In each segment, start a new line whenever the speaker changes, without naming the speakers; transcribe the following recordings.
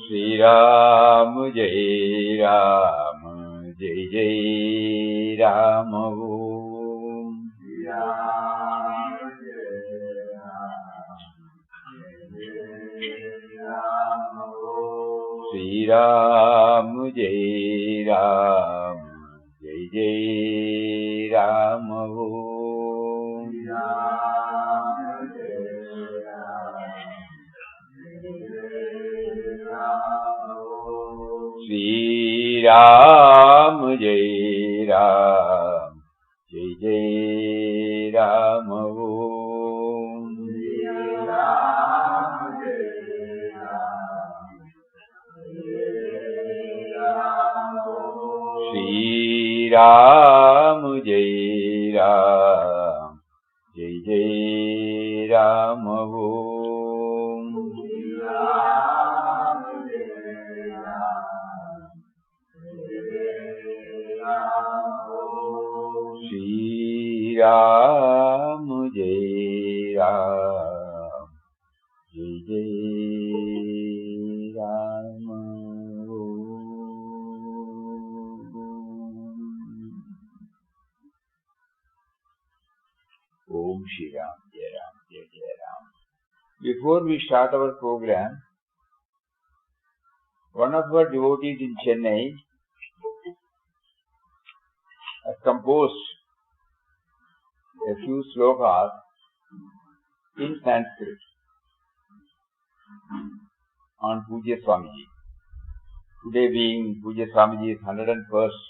Shri Ram Jai Ram Jai Jai Ram Om Shri Ram Jai Ram Jai Ram Om Shri Ram Jai Ram Jai Jai Ram Om Shri Ram Jai Ram Jai Jai Ram Om Shri Ram Jai Ram Shri Ram Jai Ram Jai Jai Ram Om Shri Ram Jai Ram Jai Jai Ram Om Shri Ram Jai Ram Jai Jai Ram. Before we start our program, one of our devotees in Chennai has composed a few slokas in Sanskrit on Pujya Swamiji. Today being Pujya Swamiji's 101st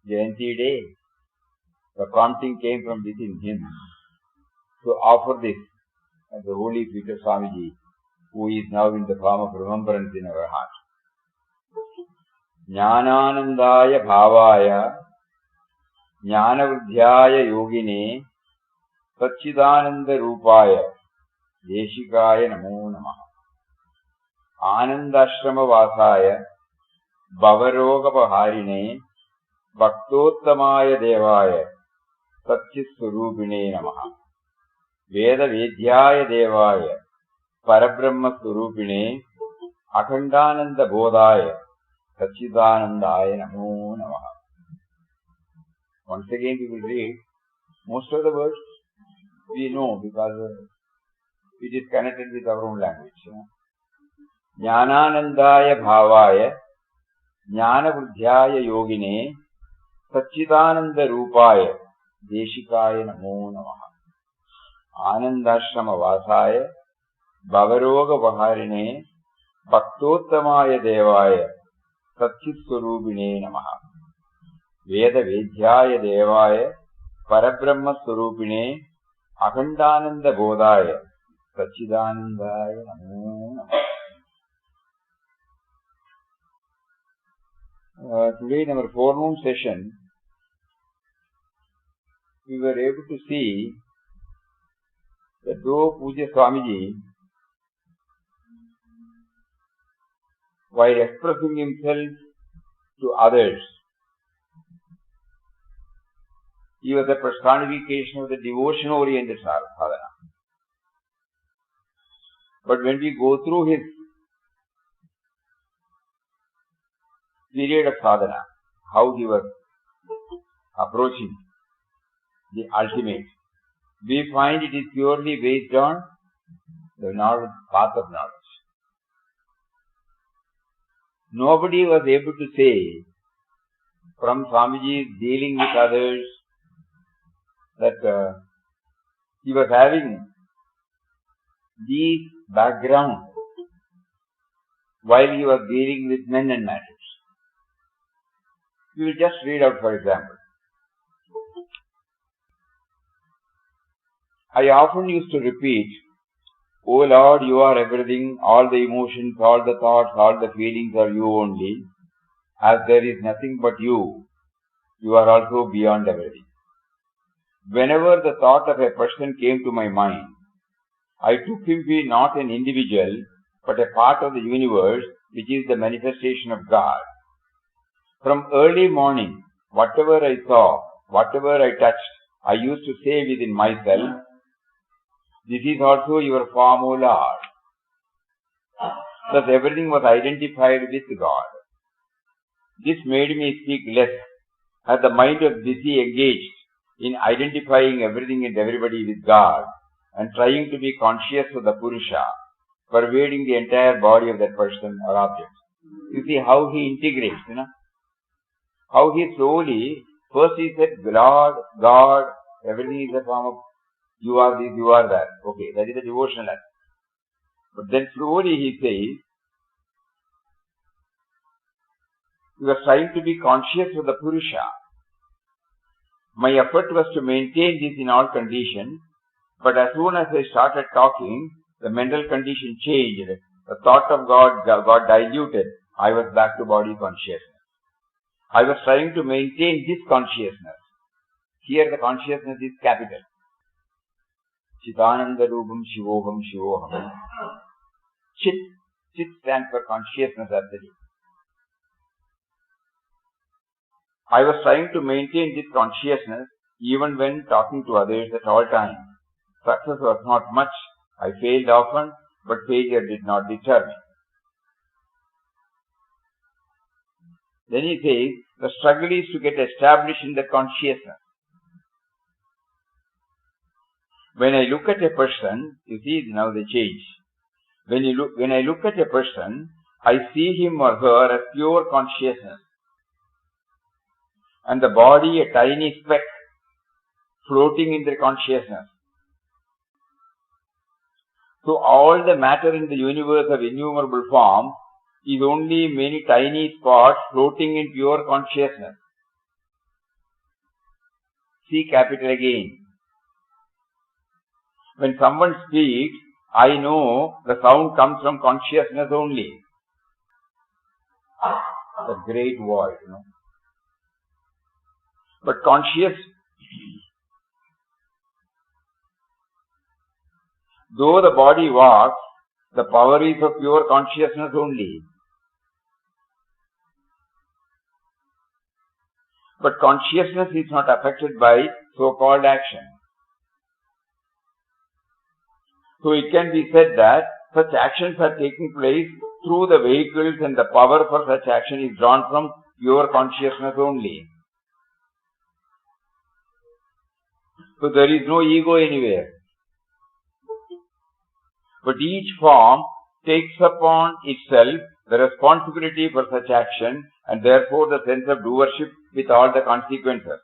Jayanti day, the prompting came from within him to offer this at the holy feet of Swamiji, who is now in the form of remembrance in our heart. Jnananandaya bhavaya Jnanavruddhyaya yogine Satchidananda rupaya Deshikaya namo namaha. Anandashrama vasaya Bhavarogapaharine Bhaktottamaya devaya Satchitswarupine namaha. Veda Vedyaya devaya Parabrahma Swarupine Akhandananda bodhaya Satchidanandaya namo namaha. Once again we will read. Most of the words we know because it is connected with our own language. Jnananandaya bhavaya Jnanavruddhyaya yogine Satchidananda rupaya Deshikaya namo namaha. Anandashrama vasaya Bhavaroga vaharine Bhaktottamaya devaya Satchitswarupine namaha. Veda Vedyaya devaya Parabrahma Swarupine Akhandananda bodhaya Satchidanandaya namo namaha. Today in our forenoon session, we were able to see that though Pujya Swamiji, while expressing himself to others, he was a personification of the devotion-oriented sadhana. But when we go through his period of sadhana, how he was approaching the ultimate, we find it is purely based on the knowledge, path of knowledge. Nobody was able to say from Swamiji's dealing with others that he was having these background while he was dealing with men and matters. We will just read out, for example. I often used to repeat, O Lord, you are everything, all the emotions, all the thoughts, all the feelings are you only. As there is nothing but you, you are also beyond everything. Whenever the thought of a person came to my mind, I took him to be not an individual, but a part of the universe, which is the manifestation of God. From early morning, whatever I saw, whatever I touched, I used to say within myself, this is also your form, O Lord. Thus everything was identified with God. This made me speak less, as the mind was busy engaged in identifying everything and everybody with God and trying to be conscious of the Purusha, pervading the entire body of that person or object. You see how he integrates, how he slowly, first he said, Lord, God, everything is a form of you are this, you are that. Okay, that is the devotional act. But then slowly he says, you are trying to be conscious of the Purusha. My effort was to maintain this in all conditions, but as soon as I started talking, the mental condition changed. The thought of God got diluted. I was back to body consciousness. I was trying to maintain this consciousness. Here the consciousness is capital. Chitananda Rupam Shivoham Shivoham. Chit stands for consciousness actually. I was trying to maintain this consciousness even when talking to others at all times. Success was not much. I failed often, but failure did not deter me. Then he says, the struggle is to get established in the consciousness. When I look at a person, you see now the change. When I look at a person, I see him or her as pure consciousness. And the body a tiny speck floating in the consciousness. So all the matter in the universe of innumerable form is only many tiny spots floating in pure consciousness. See capital again. When someone speaks, I know the sound comes from consciousness only. The great void, But though the body walks, the power is of pure consciousness only. But consciousness is not affected by so-called action. So it can be said that such actions are taking place through the vehicles and the power for such action is drawn from pure consciousness only. So there is no ego anywhere. But each form takes upon itself the responsibility for such action and therefore the sense of doership with all the consequences.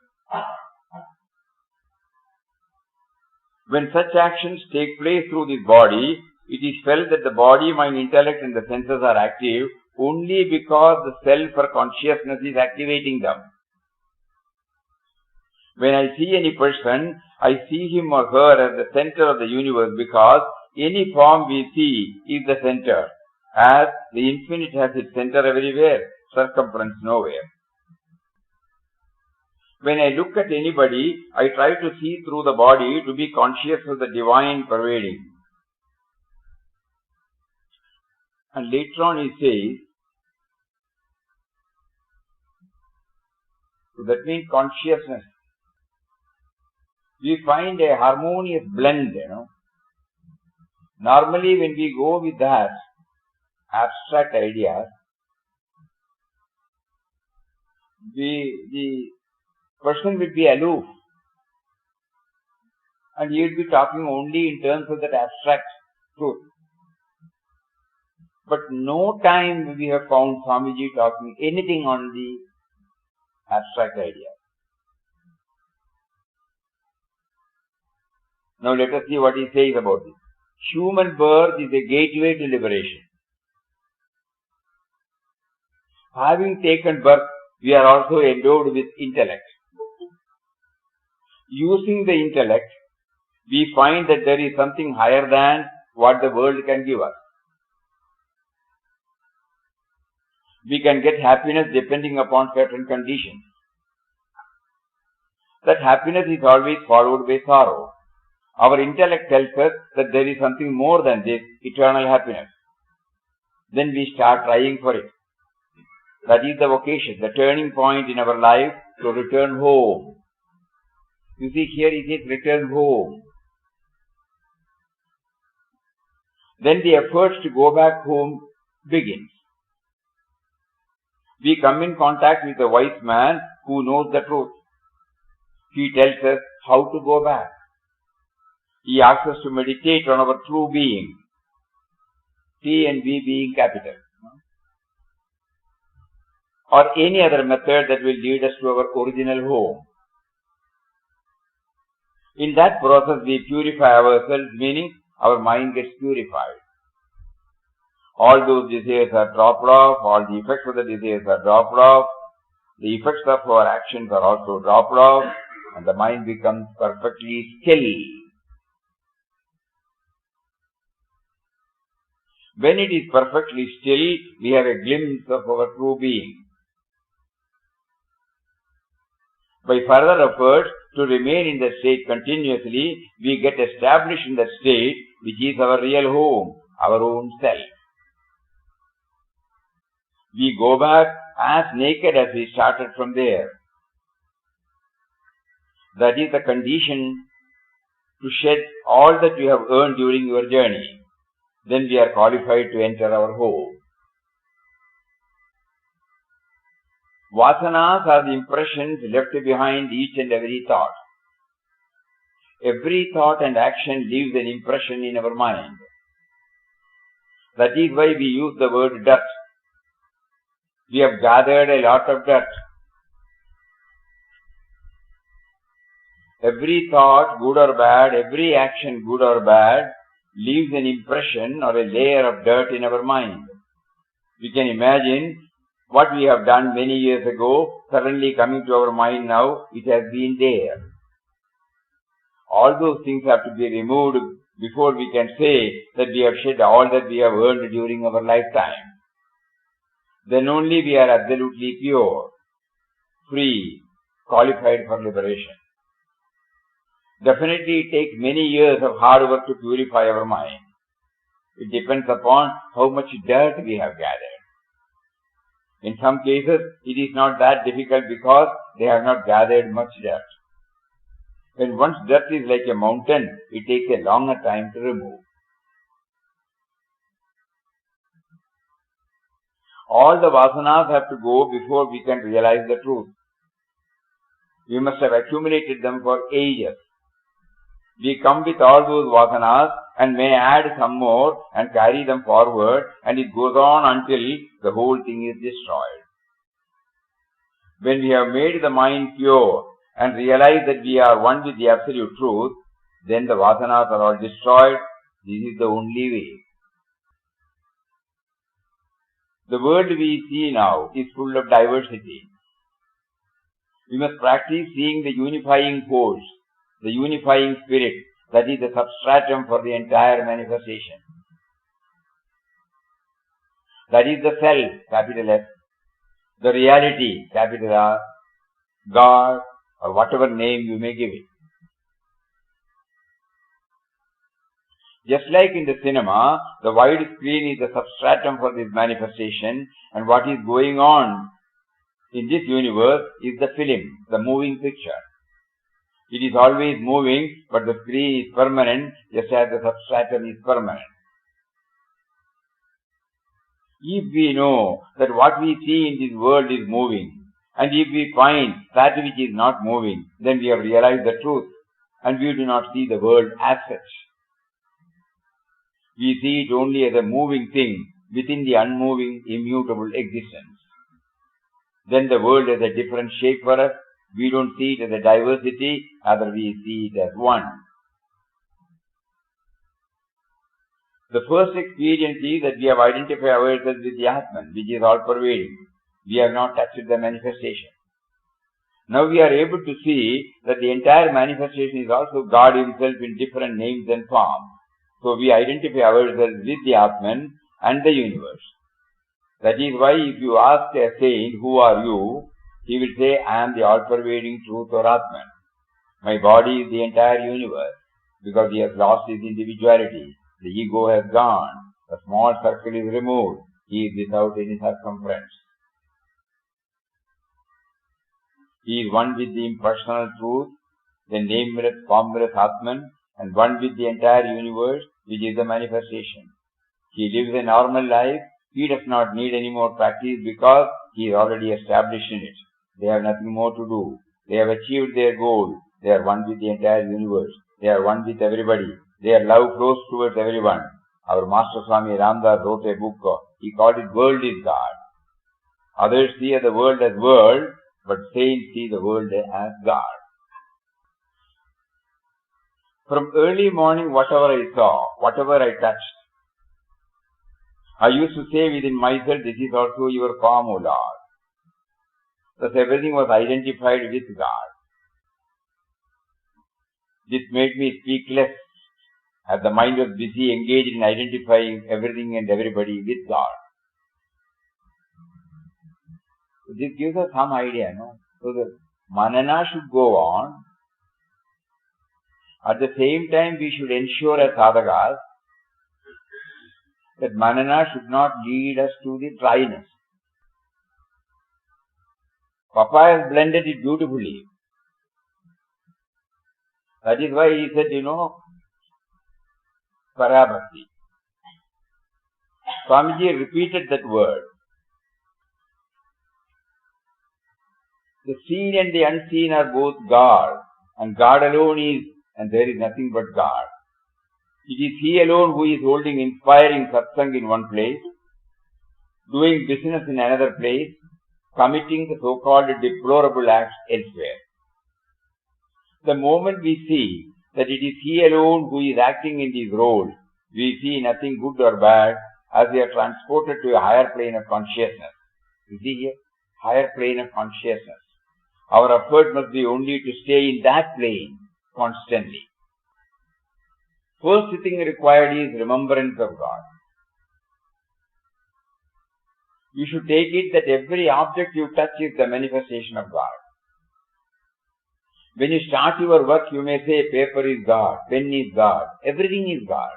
When such actions take place through this body, it is felt that the body, mind, intellect and the senses are active only because the self or consciousness is activating them. When I see any person, I see him or her as the center of the universe because any form we see is the center, as the infinite has its center everywhere, circumference nowhere. When I look at anybody, I try to see through the body to be conscious of the divine pervading. And later on he says, so that means consciousness. We find a harmonious blend, Normally when we go with that abstract ideas, the person will be aloof and he will be talking only in terms of that abstract truth. But no time we have found Swamiji talking anything on the abstract idea. Now let us see what he says about this. Human birth is a gateway to liberation. Having taken birth, we are also endowed with intellect. Using the intellect, we find that there is something higher than what the world can give us. We can get happiness depending upon certain conditions. That happiness is always followed by sorrow. Our intellect tells us that there is something more than this, eternal happiness. Then we start trying for it. That is the vocation, the turning point in our life to return home. You see, here it is return home. Then the efforts to go back home begins. We come in contact with a wise man who knows the truth. He tells us how to go back. He asks us to meditate on our true being, T and B being capital, or any other method that will lead us to our original home. In that process, we purify ourselves, meaning our mind gets purified. All those desires are dropped off, all the effects of the desires are dropped off, the effects of our actions are also dropped off, and the mind becomes perfectly still. When it is perfectly still, we have a glimpse of our true being. By further efforts to remain in that state continuously, we get established in that state which is our real home, our own self. We go back as naked as we started from there. That is the condition to shed all that you have earned during your journey. Then we are qualified to enter our home. Vasanas are the impressions left behind each and every thought. Every thought and action leaves an impression in our mind. That is why we use the word dirt. We have gathered a lot of dirt. Every thought, good or bad, every action, good or bad, leaves an impression or a layer of dirt in our mind. We can imagine what we have done many years ago, suddenly coming to our mind now, it has been there. All those things have to be removed before we can say that we have shed all that we have earned during our lifetime. Then only we are absolutely pure, free, qualified for liberation. Definitely it takes many years of hard work to purify our mind. It depends upon how much dirt we have gathered. In some cases, it is not that difficult because they have not gathered much dirt. When once dirt is like a mountain, it takes a longer time to remove. All the vasanas have to go before we can realize the truth. We must have accumulated them for ages. We come with all those vasanas and may add some more and carry them forward, and it goes on until the whole thing is destroyed. When we have made the mind pure and realize that we are one with the absolute truth, then the vasanas are all destroyed. This is the only way. The world we see now is full of diversity. We must practice seeing the unifying force, the unifying spirit, that is the substratum for the entire manifestation. That is the self, capital S, the reality, capital R, God, or whatever name you may give it. Just like in the cinema, the wide screen is the substratum for this manifestation, and what is going on in this universe is the film, the moving picture. It is always moving, but the screen is permanent, just as the substratum is permanent. If we know that what we see in this world is moving, and if we find that which is not moving, then we have realized the truth, and we do not see the world as such. We see it only as a moving thing within the unmoving, immutable existence. Then the world has a different shape for us. We don't see it as a diversity, rather we see it as one. The first experience is that we have identified ourselves with the Atman, which is all-pervading. We have not touched the manifestation. Now we are able to see that the entire manifestation is also God Himself in different names and forms. So we identify ourselves with the Atman and the universe. That is why if you ask a saint, who are you? He will say, I am the all-pervading truth or Atman. My body is the entire universe, because he has lost his individuality. The ego has gone. The small circle is removed. He is without any circumference. He is one with the impersonal truth, the nameless, formless Atman, and one with the entire universe, which is the manifestation. He lives a normal life, He does not need any more practice because he is already established in it. They have nothing more to do. They have achieved their goal. They are one with the entire universe. They are one with everybody. Their love flows towards everyone. Our Master Swami Ramdas wrote a book. He called it World is God. Others see the world as world, but saints see the world as God. From early morning, whatever I saw, whatever I touched, I used to say within myself, this is also your form, O Lord. Thus everything was identified with God. This made me speak less, as the mind was busy engaged in identifying everything and everybody with God. So this gives us some idea, no? So the manana should go on. At the same time, we should ensure as sadhakas that manana should not lead us to the dryness. Papa has blended it beautifully. That is why he said, Parabhakti. Swamiji repeated that word. The seen and the unseen are both God, and God alone is, and there is nothing but God. It is He alone who is holding inspiring satsang in one place, doing business in another place, committing the so-called deplorable acts elsewhere. The moment we see that it is He alone who is acting in these roles, we see nothing good or bad as we are transported to a higher plane of consciousness. You see here? Higher plane of consciousness. Our effort must be only to stay in that plane constantly. First thing required is remembrance of God. You should take it that every object you touch is the manifestation of God. When you start your work, you may say paper is God, pen is God, everything is God.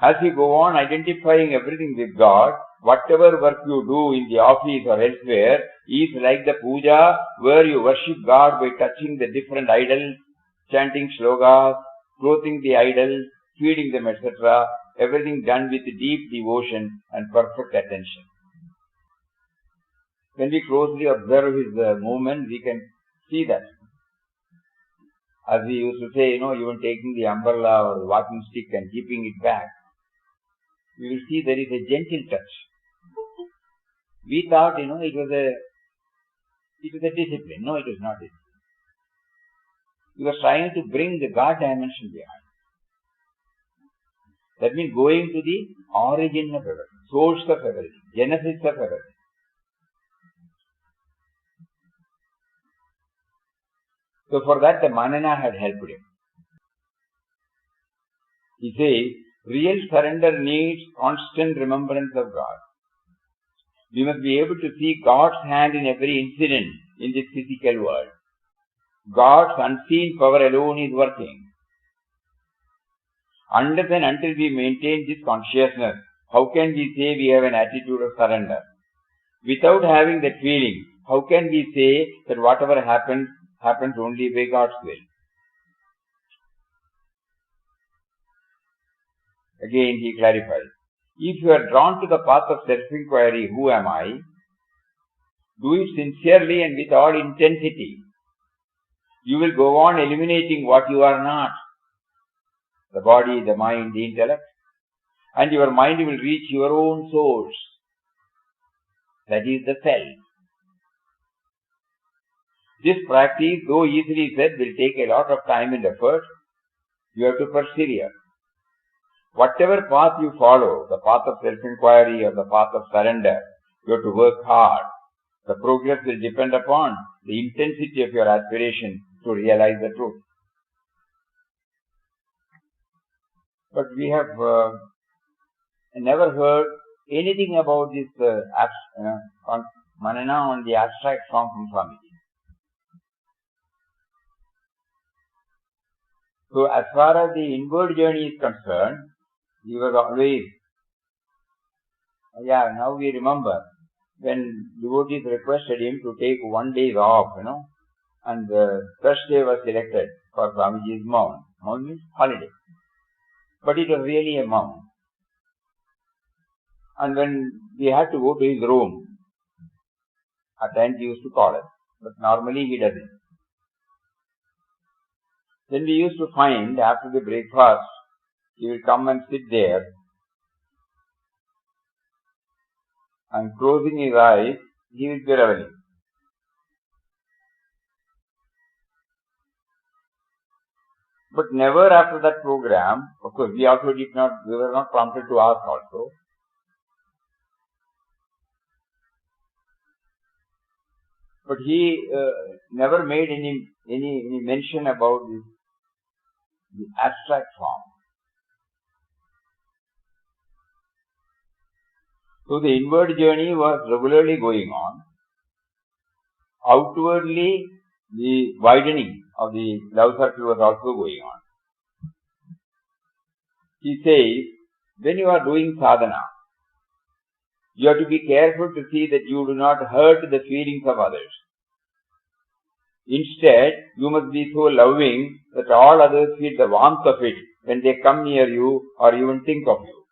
As you go on identifying everything with God, whatever work you do in the office or elsewhere is like the puja where you worship God by touching the different idols, chanting shlokas, clothing the idols, feeding them, etc. Everything done with deep devotion and perfect attention. When we closely observe his movement, we can see that. As we used to say, even taking the umbrella or the walking stick and keeping it back, we will see there is a gentle touch. We thought, it was a discipline. No, it was not discipline. He was trying to bring the God dimension behind. That means going to the origin of everything, source of everything, genesis of everything. So for that the manana had helped him. He says, real surrender needs constant remembrance of God. We must be able to see God's hand in every incident in this physical world. God's unseen power alone is working. Unless and until we maintain this consciousness, how can we say we have an attitude of surrender? Without having that feeling, how can we say that whatever happens, happens only by God's will? Again he clarifies. If you are drawn to the path of self-inquiry, who am I? Do it sincerely and with all intensity. You will go on eliminating what you are not. The body, the mind, the intellect. And your mind will reach your own source. That is the self. This practice, though easily said, will take a lot of time and effort. You have to persevere. Whatever path you follow, the path of self-inquiry or the path of surrender, you have to work hard. The progress will depend upon the intensity of your aspiration to realize the truth. But we have never heard anything about this manana on the abstract form from Swamiji. So as far as the inward journey is concerned, he was always, now we remember when devotees requested him to take 1 day off, and the Thursday was selected for Swamiji's mount. Mount means holiday. But it was really a mount. And when we had to go to his room, at times he used to call us, but normally he doesn't. Then we used to find after the breakfast, he will come and sit there and closing his eyes, he will be reveling. But never after that program, of course we were not prompted to ask also. But he never made any mention about the abstract form. So the inward journey was regularly going on. Outwardly, the widening of the love circle was also going on. He says, when you are doing sadhana, you have to be careful to see that you do not hurt the feelings of others. Instead, you must be so loving that all others feel the warmth of it when they come near you or even think of you.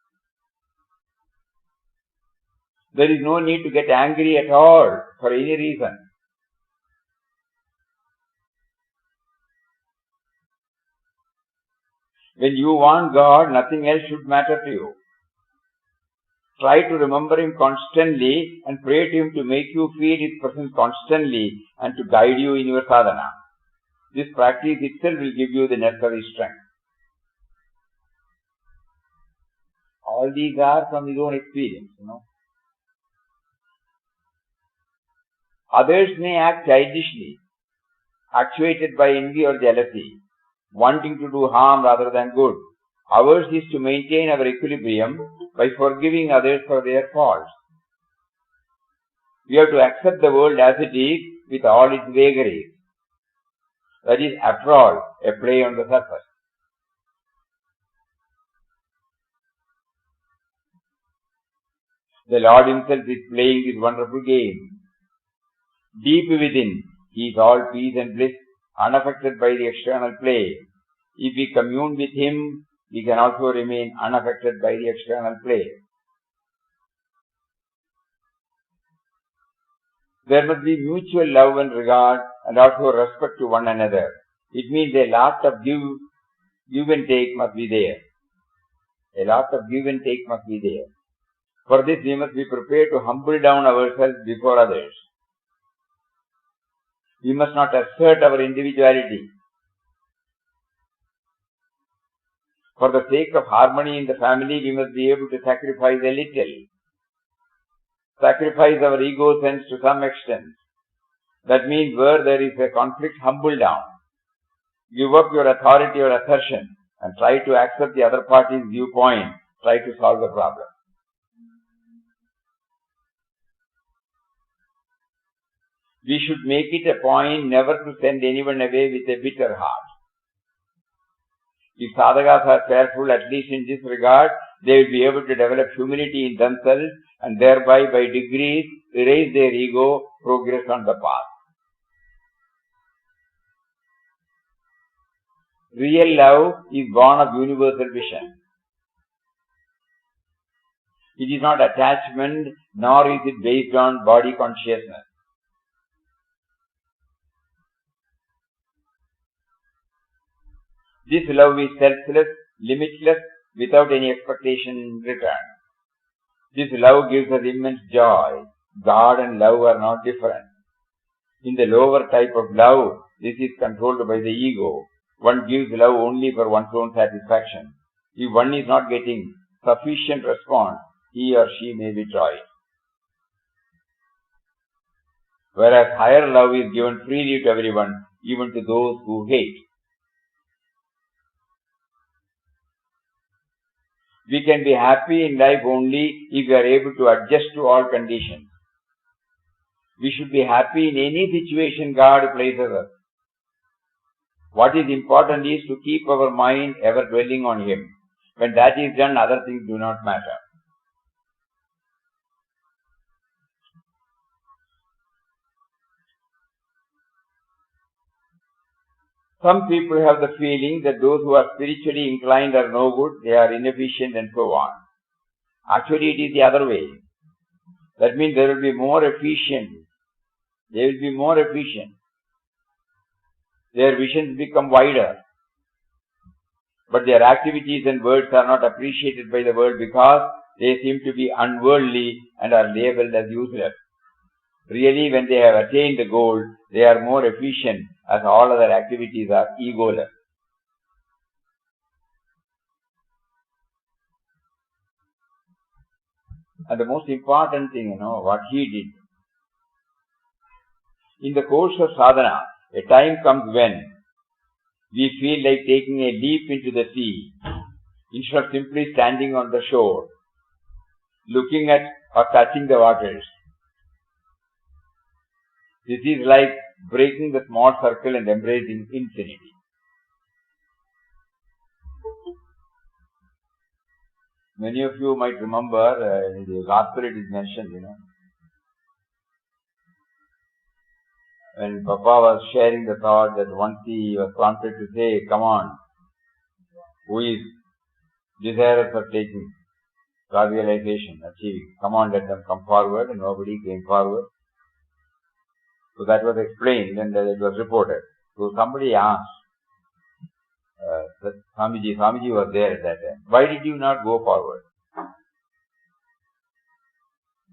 There is no need to get angry at all for any reason. When you want God, nothing else should matter to you. Try to remember Him constantly and pray to Him to make you feel His presence constantly and to guide you in your sadhana. This practice itself will give you the necessary strength. All these are from his own experience, Others may act childishly, actuated by envy or jealousy, wanting to do harm rather than good. Ours is to maintain our equilibrium by forgiving others for their faults. We have to accept the world as it is with all its vagaries. That is, after all, a play on the surface. The Lord Himself is playing this wonderful game. Deep within, He is all peace and bliss, unaffected by the external play. If we commune with Him, we can also remain unaffected by the external play. There must be mutual love and regard and also respect to one another. It means a lot of give and take must be there. A lot of give and take must be there. For this, we must be prepared to humble down ourselves before others. We must not assert our individuality. For the sake of harmony in the family, we must be able to sacrifice a little. Sacrifice our ego sense to some extent. That means where there is a conflict, humble down. Give up your authority or assertion and try to accept the other party's viewpoint. Try to solve the problem. We should make it a point never to send anyone away with a bitter heart. If sadhakas are careful, at least in this regard, they will be able to develop humility in themselves and thereby, by degrees, erase their ego, progress on the path. Real love is born of universal vision. It is not attachment, nor is it based on body consciousness. This love is selfless, limitless, without any expectation in return. This love gives us immense joy. God and love are not different. In the lower type of love, this is controlled by the ego. One gives love only for one's own satisfaction. If one is not getting sufficient response, he or she may withdraw it. Whereas higher love is given freely to everyone, even to those who hate. We can be happy in life only if we are able to adjust to all conditions. We should be happy in any situation God places us. What is important is to keep our mind ever dwelling on Him. When that is done, other things do not matter. Some people have the feeling that those who are spiritually inclined are no good, they are inefficient and so on. Actually, it is the other way. That means they will be more efficient. They will be more efficient. Their visions become wider. But their activities and words are not appreciated by the world because they seem to be unworldly and are labeled as useless. Really, when they have attained the goal, they are more efficient as all other activities are egoless. And the most important thing, what he did. In the course of sadhana, a time comes when we feel like taking a leap into the sea instead of simply standing on the shore, looking at or touching the waters. This is like breaking the small circle and embracing infinity. Many of you might remember in the Gospel it is mentioned, when Papa was sharing the thought that once he was prompted to say, come on, who is desirous of taking God-realization, achieving, come on, let them come forward, and nobody came forward. So that was explained and it was reported. So somebody asked, Swamiji was there at that time, why did you not go forward?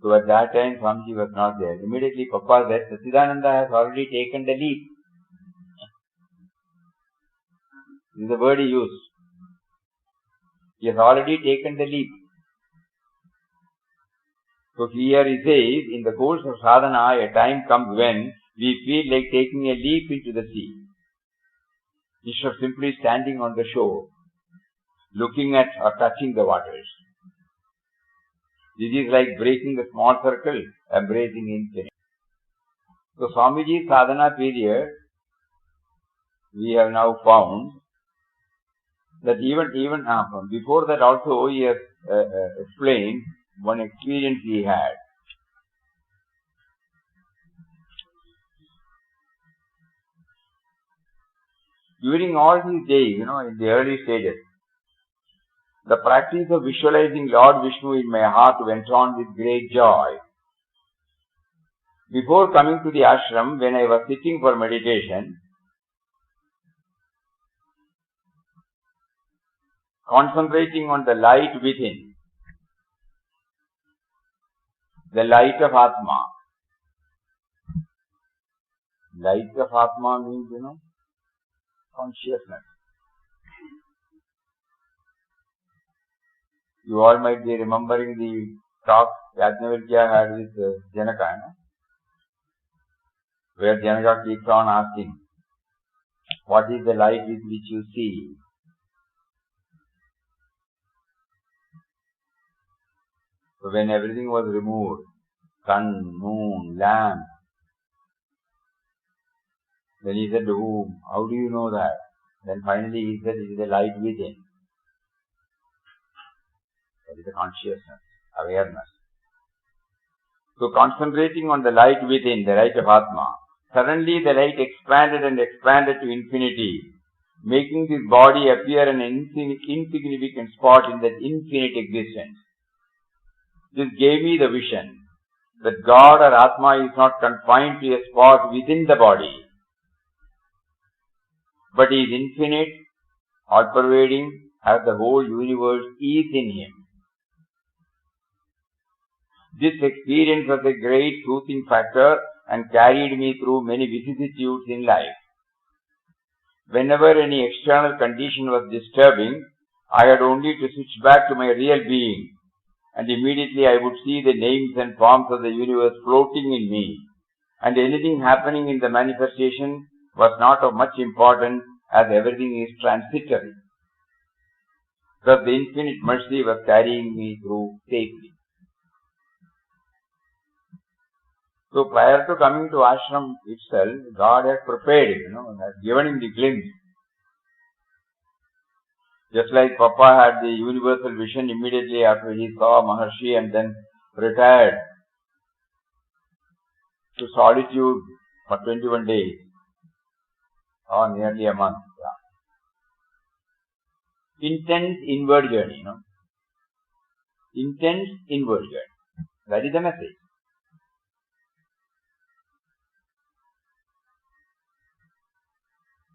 So at that time Swamiji was not there. Immediately Papa said, Satchidananda has already taken the leap. This is the word he used. He has already taken the leap. So here he says, in the course of sadhana, a time comes when we feel like taking a leap into the sea, instead of simply standing on the shore, looking at or touching the waters. This is like breaking the small circle, embracing infinity. So Swamiji's sadhana period, we have now found that even before that also he has explained one experience he had. During all these days, in the early stages, the practice of visualizing Lord Vishnu in my heart went on with great joy. Before coming to the ashram, when I was sitting for meditation, concentrating on the light within, the light of Atma. Light of Atma means, consciousness. You all might be remembering the talk Yajnavalkya had with Janaka, where Janaka keeps on asking, what is the light with which you see? So when everything was removed, sun, moon, lamp, then he said, how do you know that? Then finally he said, it is the light within. That is the consciousness, awareness. So concentrating on the light within, the light of Atma, suddenly the light expanded and expanded to infinity, making this body appear an insignificant spot in that infinite existence. This gave me the vision that God or Atma is not confined to a spot within the body, but is infinite, all-pervading, as the whole universe is in Him. This experience was a great soothing factor and carried me through many vicissitudes in life. Whenever any external condition was disturbing, I had only to switch back to my real being, and immediately I would see the names and forms of the universe floating in me, and anything happening in the manifestation was not of much importance, as everything is transitory. Thus the infinite mercy was carrying me through safely. So prior to coming to ashram itself, God had prepared him, had given him the glimpse. Just like Papa had the universal vision immediately after he saw Maharshi and then retired to solitude for 21 days or nearly a month. Intense inward journey, intense inward journey. That is the message.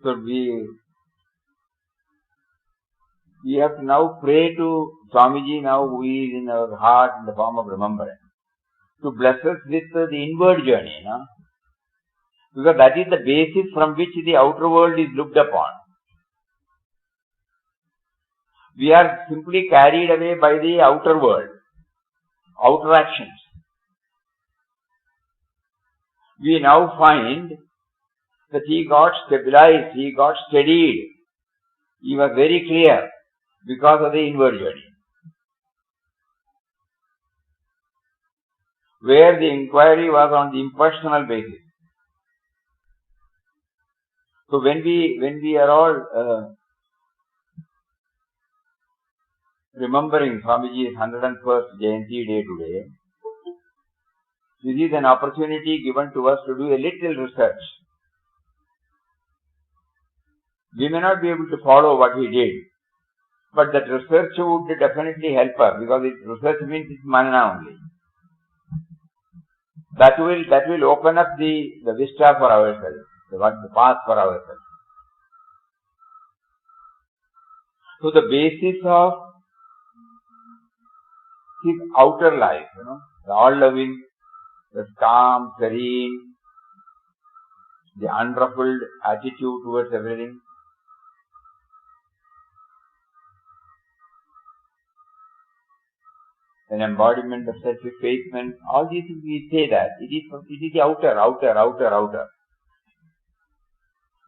So we have to now pray to Swamiji now, who is in our heart in the form of remembrance, to bless us with the inward journey. No? Because that is the basis from which the outer world is looked upon. We are simply carried away by the outer world, outer actions. We now find that he got stabilized, he got steadied. He was very clear because of the inward journey. Where the inquiry was on the impersonal basis. So when we are all remembering Swamiji's 101st Jayanti day today, this is an opportunity given to us to do a little research. We may not be able to follow what he did, but that research would definitely help us, because research means it's manana only. That will open up the vista for ourselves, the path for ourselves. So the basis of his outer life, the all-loving, the calm, serene, the unruffled attitude towards everything, an embodiment of self-effacement, all these things we say that. It is the outer.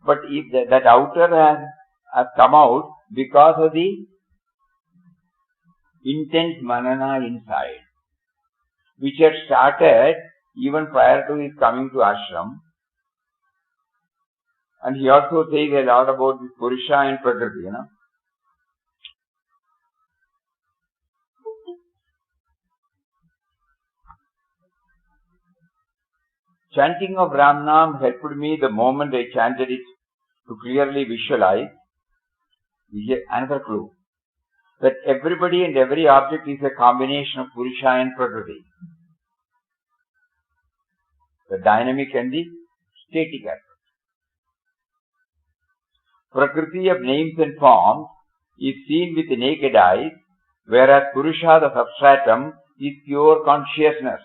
But if that outer has come out because of the intense manana inside, which had started even prior to his coming to ashram. And he also says a lot about this Purusha and Prakriti, Chanting of Ram Nam helped me the moment I chanted it to clearly visualize. This is another clue. That everybody and every object is a combination of Purusha and Prakriti. The dynamic and the static aspect. Prakriti of names and forms is seen with the naked eyes, whereas Purusha, the substratum, is pure consciousness,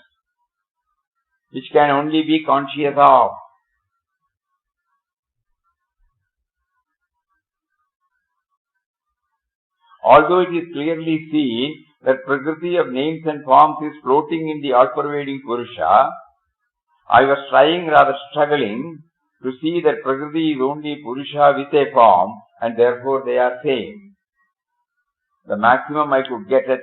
which can only be conscious of. Although it is clearly seen that Prakriti of names and forms is floating in the all-pervading Purusha, I was trying, rather struggling, to see that Prakriti is only Purusha with a form, and therefore they are same. The maximum I could get at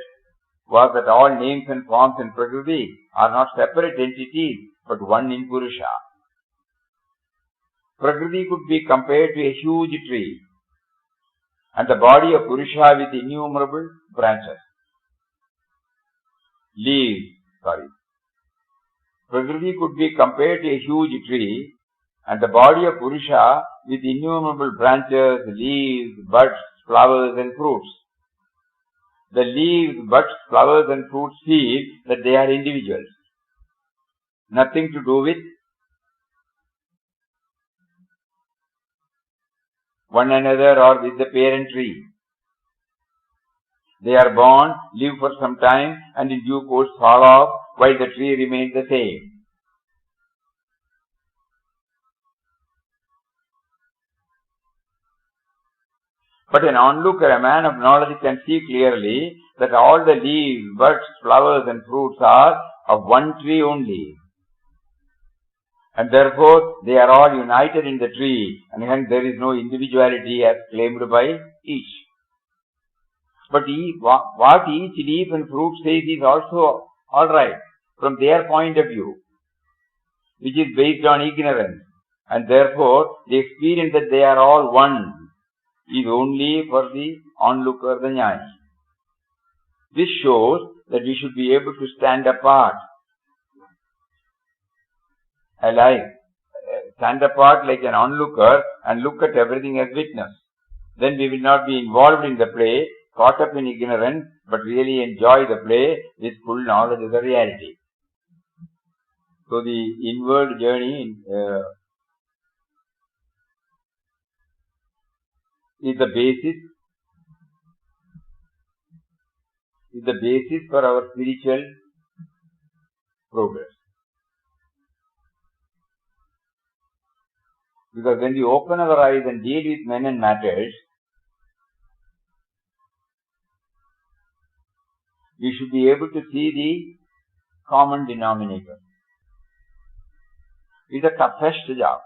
was that all names and forms in Prakriti are not separate entities, but one in Purusha. Prakriti could be compared to a huge tree, and the body of Purusha with innumerable branches. Prakriti could be compared to a huge tree, and the body of Purusha with innumerable branches, leaves, buds, flowers and fruits. The leaves, buds, flowers and fruits feel that they are individuals. Nothing to do with one another or with the parent tree. They are born, live for some time, and in due course fall off, while the tree remains the same. But an onlooker, a man of knowledge, can see clearly that all the leaves, buds, flowers and fruits are of one tree only. And therefore, they are all united in the tree, and hence there is no individuality as claimed by each. But what each leaf and fruit says is also alright from their point of view, which is based on ignorance. And therefore, the experience that they are all one is only for the onlooker, the jnani. This shows that we should be able to stand apart, stand apart like an onlooker and look at everything as witness. Then we will not be involved in the play, caught up in ignorance, but really enjoy the play with full knowledge of the reality. So the inward journey is the basis for our spiritual progress. Because when we open our eyes and deal with men and matters, we should be able to see the common denominator. It's the toughest job.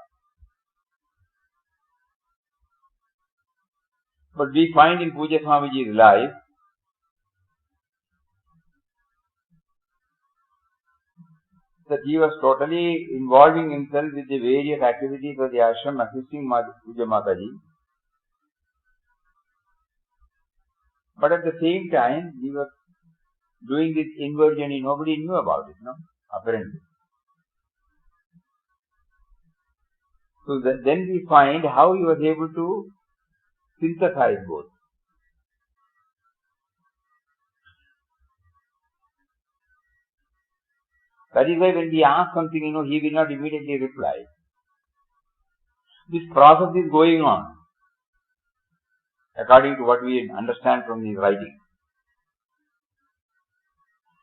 But we find in Pujya Swamiji's life that he was totally involving himself with the various activities of the ashram, assisting Pujya Mataji. But at the same time, he was doing this inward journey. Nobody knew about it, no? Apparently. So then we find how he was able to synthesize both. That is why when we ask something, he will not immediately reply. This process is going on, according to what we understand from his writing.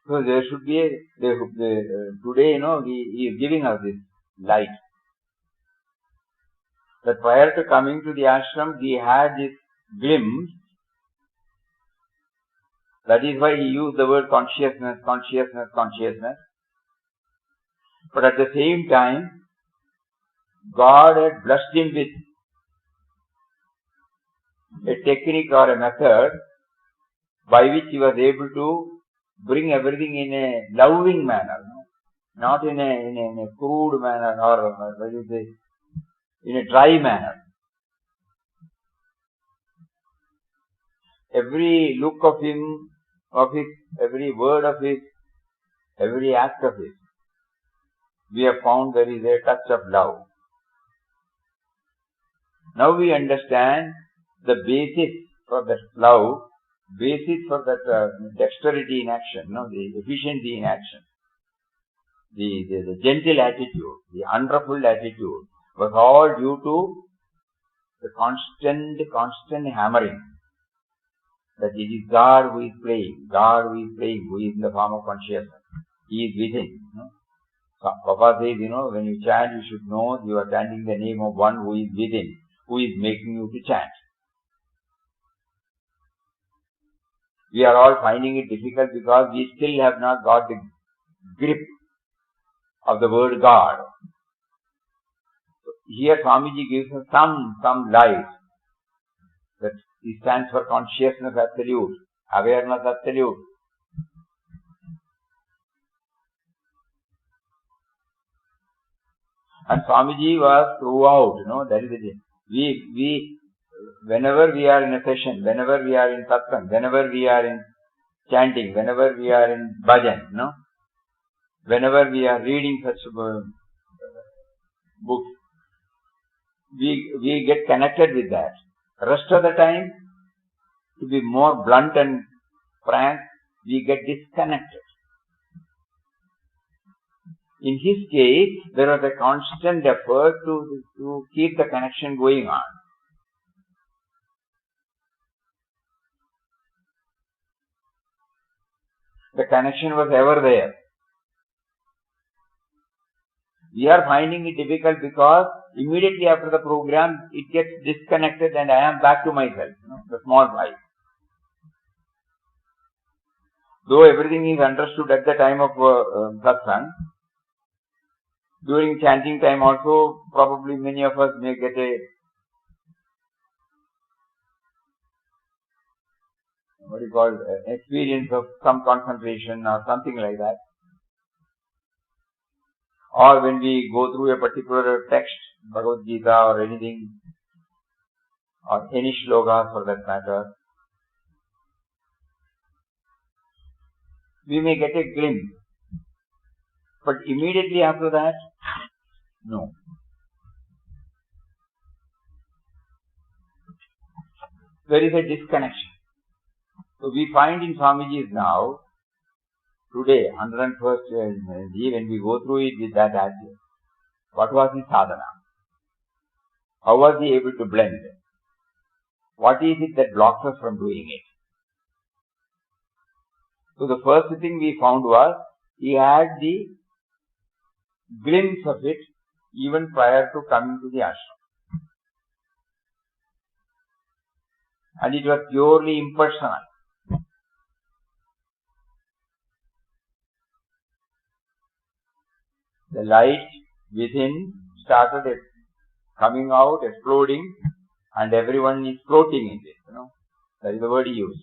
So there should be today, he is giving us this light. That prior to coming to the ashram, he had this glimpse. That is why he used the word consciousness. But at the same time, God had blessed him with a technique or a method by which he was able to bring everything in a loving manner, not in a crude manner or in a dry manner. Every look of him, every word of his, every act of his, we have found there is a touch of love. Now we understand the basis for that love, basis for that dexterity in action, the efficiency in action, the gentle attitude, the wonderful attitude was all due to the constant hammering. That it is God who is playing, who is in the form of consciousness. He is within. Papa says, when you chant, you should know you are chanting the name of one who is within, who is making you to chant. We are all finding it difficult because we still have not got the grip of the word God. Here Swamiji gives us some light that he stands for consciousness absolute, awareness absolute. And Swamiji was throughout, that is it. We, whenever we are in a session, whenever we are in satsang, whenever we are in chanting, whenever we are in bhajan, whenever we are reading such books, we get connected with that. Rest of the time, to be more blunt and frank, we get disconnected. In his case, there was a constant effort to keep the connection going on. The connection was ever there. We are finding it difficult because immediately after the program, it gets disconnected and I am back to myself, the small life. Though everything is understood at the time of satsang, during chanting time also, probably many of us may get a experience of some concentration or something like that. Or when we go through a particular text, Bhagavad Gita or anything, or any shloka for that matter, we may get a glimpse. But immediately after that, no. There is a disconnection. So we find in Swamiji's now, today, 101st when we go through it with that attitude, what was his sadhana? How was he able to blend? What is it that blocks us from doing it? So the first thing we found was, he had the glimpse of it even prior to coming to the ashram. And it was purely impersonal. The light within started coming out, exploding, and everyone is floating in it. That is the word he used.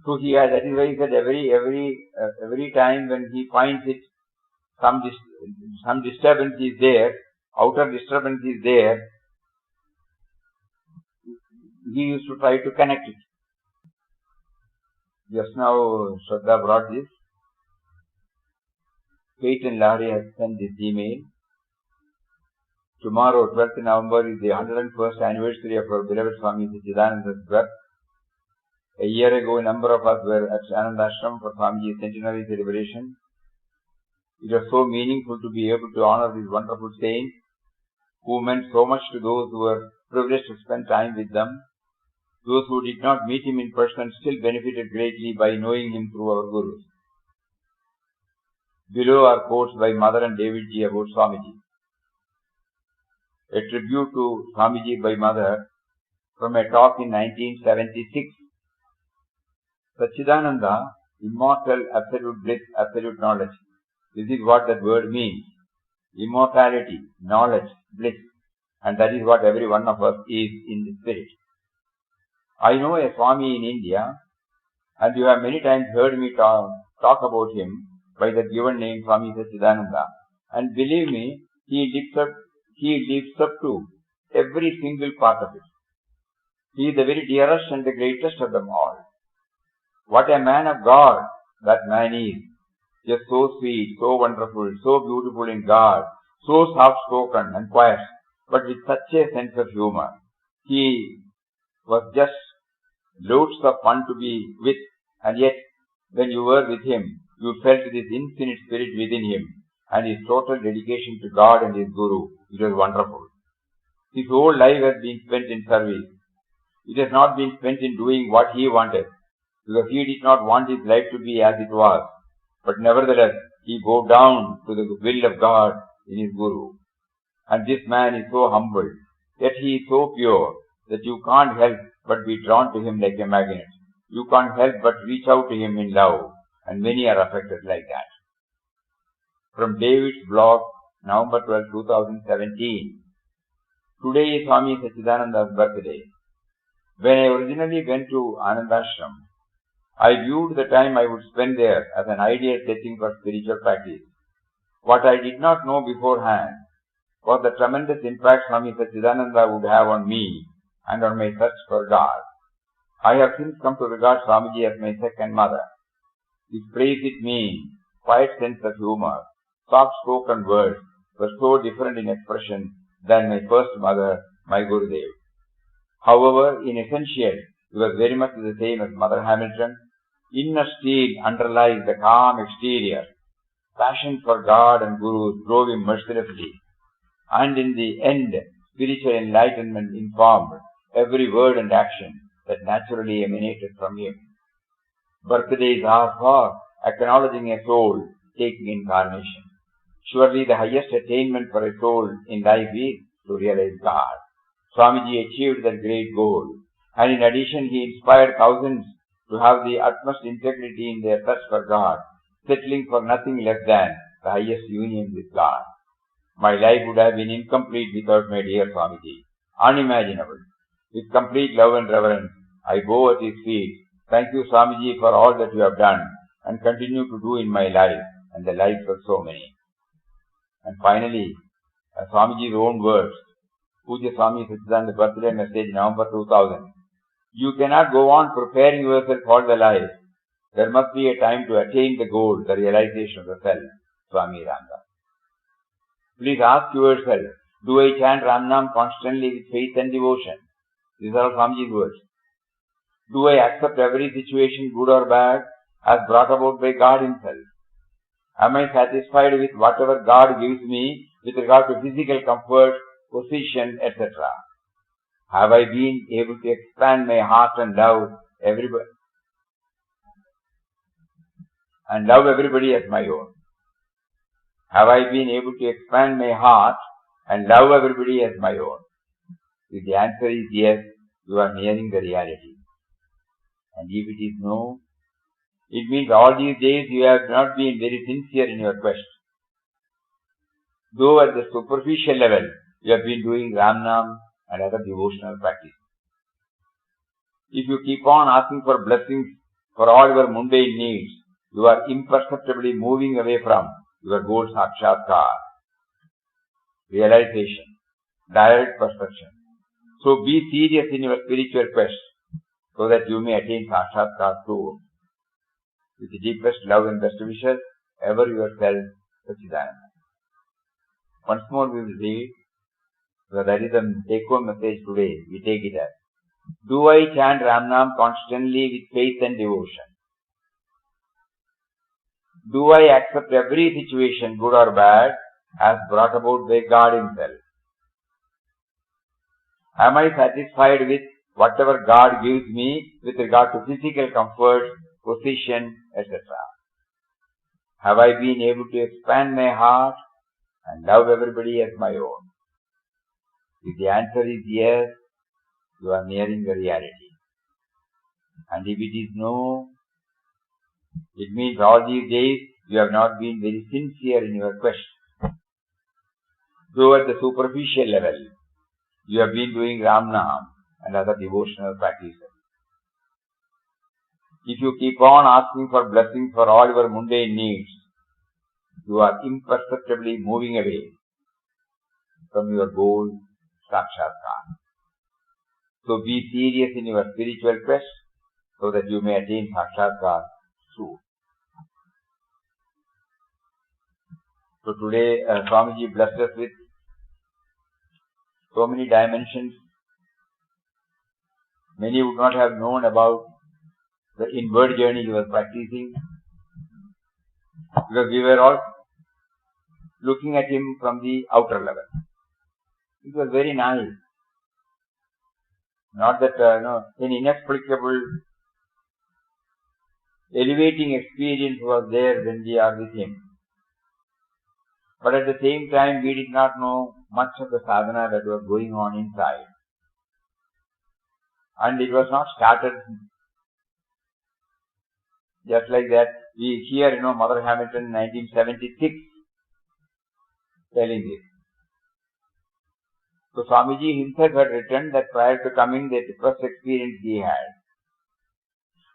So that is why he said every time when he finds it, some disturbance is there, outer disturbance is there, he used to try to connect it. Just now, Shraddha brought this. Peyton Lahari has sent this email. Tomorrow, 12th November, is the 101st anniversary of our beloved Swami Satchidananda's birth. A year ago, a number of us were at Ananda Ashram for Swamiji's centenary celebration. It was so meaningful to be able to honor this wonderful saint, who meant so much to those who were privileged to spend time with them. Those who did not meet him in person still benefited greatly by knowing him through our Gurus. Below are quotes by Mother and David Ji about Swamiji. A tribute to Swamiji by Mother from a talk in 1976. Satchidananda, immortal, absolute bliss, absolute knowledge. This is what that word means. Immortality, knowledge, bliss. And that is what every one of us is in the spirit. I know a Swami in India, and you have many times heard me talk about him by the given name Swami Satchidananda. And believe me, he lives up to every single part of it. He is the very dearest and the greatest of them all. What a man of God that man is. Just so sweet, so wonderful, so beautiful in God, so soft-spoken and quiet, but with such a sense of humor. He was just loads of fun to be with, and yet when you were with him, you felt this infinite spirit within him and his total dedication to God and his Guru. It was wonderful. His whole life has been spent in service. It has not been spent in doing what he wanted, because he did not want his life to be as it was. But nevertheless, he bowed down to the will of God in his Guru. And this man is so humble, yet he is so pure that you can't help but be drawn to him like a magnet. You can't help but reach out to him in love, and many are affected like that. From David's blog, November 12, 2017. Today is Swami Satchidananda's birthday. When I originally went to Anandashram, I viewed the time I would spend there as an ideal setting for spiritual practice. What I did not know beforehand was the tremendous impact Swami Satchidananda would have on me and on my search for God. I have since come to regard Swamiji as my second mother. His praise it means, quiet sense of humor, soft-spoken words were so different in expression than my first mother, my Gurudev. However, in essential, he was very much the same as Mother Hamilton. Inner steel underlies the calm exterior. Passion for God and Gurus drove him mercilessly, and in the end, spiritual enlightenment informed every word and action that naturally emanated from him. Birthdays are for acknowledging a soul taking incarnation. Surely the highest attainment for a soul in life is to realize God. Swamiji achieved that great goal, and in addition he inspired thousands to have the utmost integrity in their search for God, settling for nothing less than the highest union with God. My life would have been incomplete without my dear Swamiji. Unimaginable. With complete love and reverence, I bow at his feet. Thank you, Swamiji, for all that you have done and continue to do in my life and the lives of so many. And finally, Swamiji's own words, Puja Swami Satchidananda birthday message, November 2000. You cannot go on preparing yourself all the life. There must be a time to attain the goal, the realization of the self. Swami Ramdas. Please ask yourself, Do I chant Ramnam constantly with faith and devotion? These are all Swamiji's words. Do I accept every situation, good or bad, as brought about by God Himself? Am I satisfied with whatever God gives me with regard to physical comfort, position, etc.? Have I been able to expand my heart and love everybody as my own? Have I been able to expand my heart and love everybody as my own? If the answer is yes, you are nearing the reality. And if it is no, it means all these days you have not been very sincere in your quest. Though at the superficial level, you have been doing Ramnam and other devotional practice. If you keep on asking for blessings for all your mundane needs, you are imperceptibly moving away from your goal sakshatkar, realization, direct perception. So be serious in your spiritual quest so that you may attain sakshatkar too. With the deepest love and best wishes, ever yourself, Sachidananda. Once more we will read, because that is the take-home message today. We take it as, do I chant Ramnam constantly with faith and devotion? Do I accept every situation, good or bad, as brought about by God Himself? Am I satisfied with whatever God gives me with regard to physical comfort, position, etc.? Have I been able to expand my heart and love everybody as my own? If the answer is yes, you are nearing the reality. And if it is no, it means all these days you have not been very sincere in your quest. Though at the superficial level, you have been doing Ramnam and other devotional practices. If you keep on asking for blessings for all your mundane needs, you are imperceptibly moving away from your goal, sakshatkar. So be serious in your spiritual quest so that you may attain sakshatkar soon. So today Swamiji blessed us with so many dimensions. Many would not have known about the inward journey he was practicing, because we were all looking at him from the outer level. It was very nice. Not that an inexplicable, elevating experience was there when we are with him. But at the same time, we did not know much of the sadhana that was going on inside. And it was not started just like that. We hear, Mother Hamilton 1976 telling this. So Swamiji himself had written that prior to coming, the first experience he had.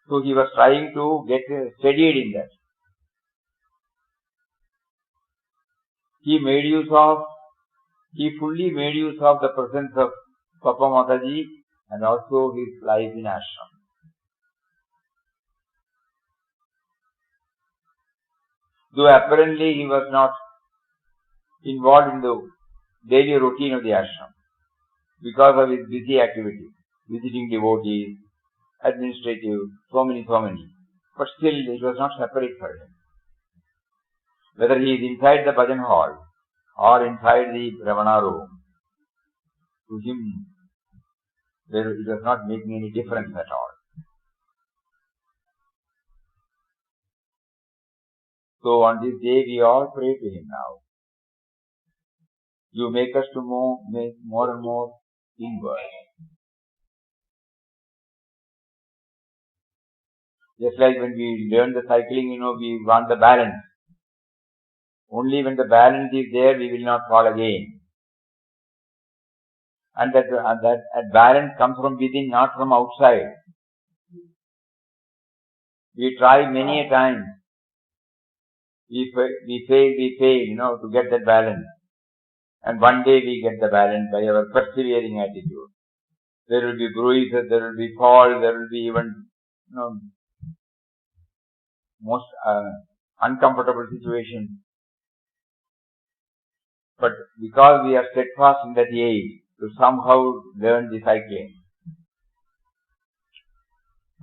So he was trying to get steadied in that. He fully made use of the presence of Papa Mataji and also his life in ashram. Though apparently he was not involved in the daily routine of the ashram because of his busy activities, visiting devotees, administrative, so many. But still it was not separate for him. Whether he is inside the bhajan hall or inside the Ravana room, to him it was not making any difference at all. So on this day we all pray to him now. You make us to make more and more inward. Just like when we learn the cycling, we want the balance. Only when the balance is there, we will not fall again. And that balance comes from within, not from outside. We try many a time. We fail, to get that balance. And one day we get the balance by our persevering attitude. There will be bruises, there will be falls, there will be even, most uncomfortable situations. But because we are steadfast in that aim to somehow learn the cycling,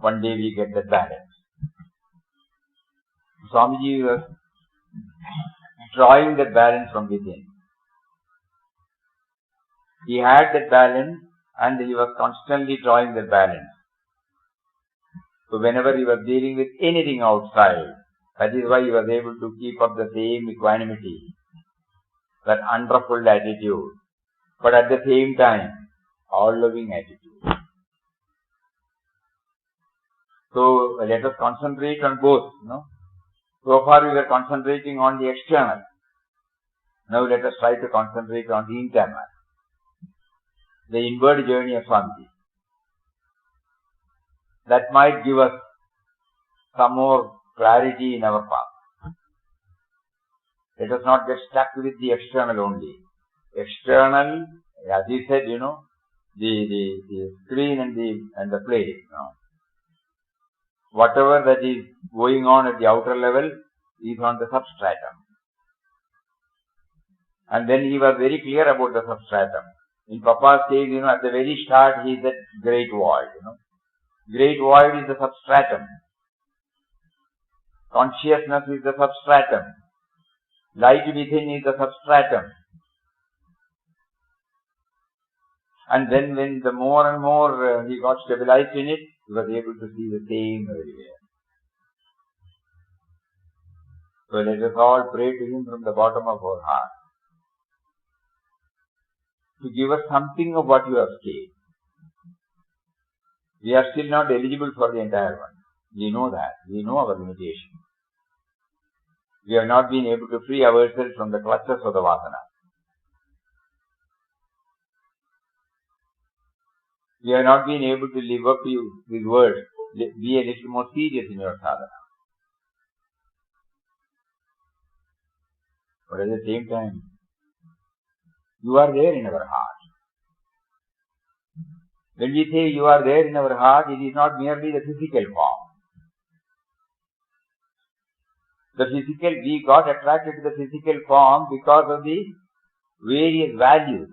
one day we get that balance. Swamiji was drawing that balance from within. He had that balance and he was constantly drawing that balance. So whenever he was dealing with anything outside, that is why he was able to keep up the same equanimity, that unruffled attitude, but at the same time, all-loving attitude. So let us concentrate on both. So far we were concentrating on the external. Now let us try to concentrate on the internal. The inward journey of Swamiji. That might give us some more clarity in our path. Let us not get stuck with the external only. External, as he said, the screen and the play. Whatever that is going on at the outer level is on the substratum. And then he was very clear about the substratum. In Papa's case, at the very start, he said great void. Great void is the substratum. Consciousness is the substratum. Light within is the substratum. And then when the more and more he got stabilized in it, he was able to see the same everywhere. So let us all pray to him from the bottom of our heart to give us something of what you have said. We are still not eligible for the entire one. We know that. We know our limitation. We have not been able to free ourselves from the clutches of the vasana. We have not been able to live up to his words. Be a little more serious in your sadhana. But at the same time, you are there in our heart. When we say you are there in our heart, it is not merely the physical form. The physical, we got attracted to the physical form because of the various values,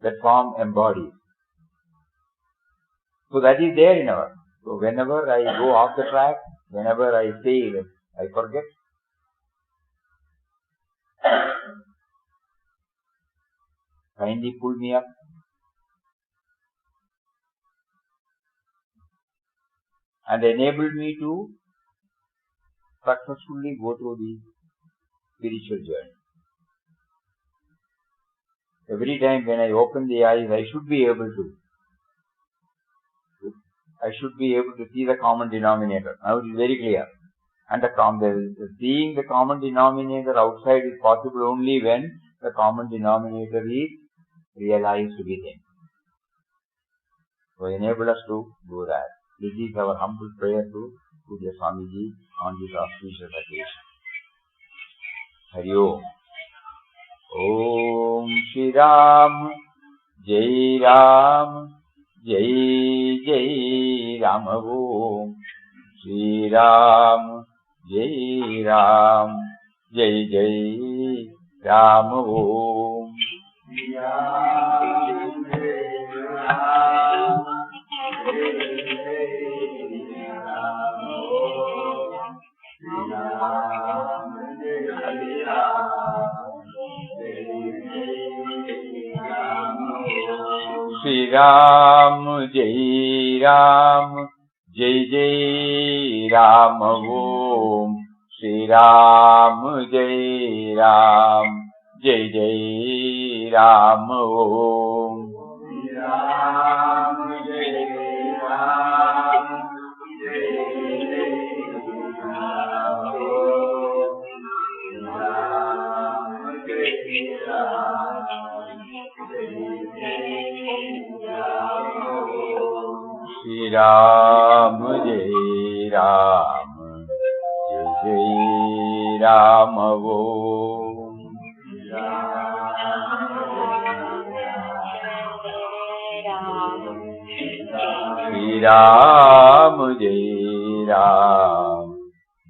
that form embodies. So that is there in our. So whenever I go off the track, whenever I fail, I forget. Kindly pull me up. And enabled me to successfully go through the spiritual journey. Every time when I open the eyes, I should be able to see the common denominator. Now it is very clear. And seeing the common denominator outside is possible only when the common denominator is realized within. So enable us to do that. This is our humble prayer to Pujya Swamiji on this auspicious occasion. Hari Om. Om Shri Ram, Jai Ram, Jai Jai Ram Om. Shri Ram, Jai Ram, Jai Jai Ram Om. Shri Ram, Jai Ram, Shri Ram, Jai Ram, Jai Jai Ram Om. Shri Ram, Jai Ram, Jai Jai Ram Om. Shri Ram, Jai Ram, Jai Jai Ram Om. Shri Ram, Jai Ram, Jai Jai Ram Om. Shri Ram, Jai Ram,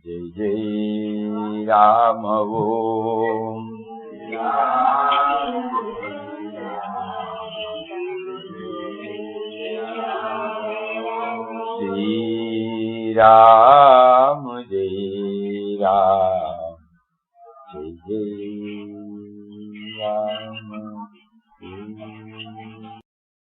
Jai Jai Ram Om. Shri Ram, Jai Ram, Jai Jai Ram.